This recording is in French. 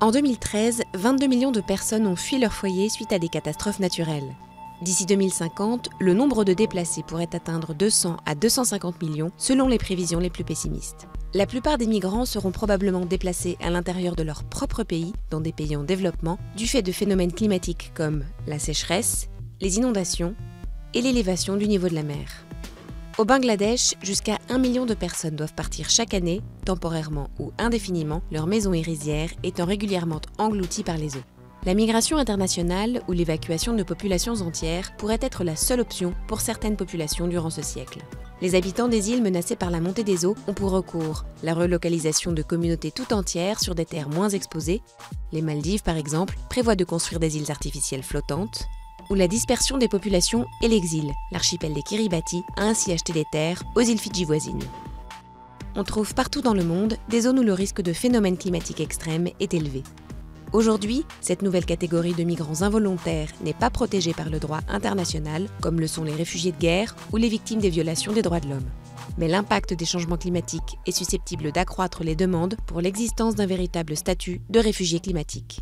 En 2013, 22 millions de personnes ont fui leur foyer suite à des catastrophes naturelles. D'ici 2050, le nombre de déplacés pourrait atteindre 200 à 250 millions selon les prévisions les plus pessimistes. La plupart des migrants seront probablement déplacés à l'intérieur de leur propre pays, dans des pays en développement, du fait de phénomènes climatiques comme la sécheresse, les inondations et l'élévation du niveau de la mer. Au Bangladesh, jusqu'à 1 million de personnes doivent partir chaque année, temporairement ou indéfiniment, leur maison et rizière étant régulièrement englouties par les eaux. La migration internationale ou l'évacuation de populations entières pourrait être la seule option pour certaines populations durant ce siècle. Les habitants des îles menacées par la montée des eaux ont pour recours la relocalisation de communautés tout entières sur des terres moins exposées. Les Maldives, par exemple, prévoient de construire des îles artificielles flottantes, ou la dispersion des populations et l'exil. L'archipel des Kiribati a ainsi acheté des terres aux îles Fidji voisines. On trouve partout dans le monde des zones où le risque de phénomènes climatiques extrêmes est élevé. Aujourd'hui, cette nouvelle catégorie de migrants involontaires n'est pas protégée par le droit international, comme le sont les réfugiés de guerre ou les victimes des violations des droits de l'homme. Mais l'impact des changements climatiques est susceptible d'accroître les demandes pour l'existence d'un véritable statut de réfugié climatique.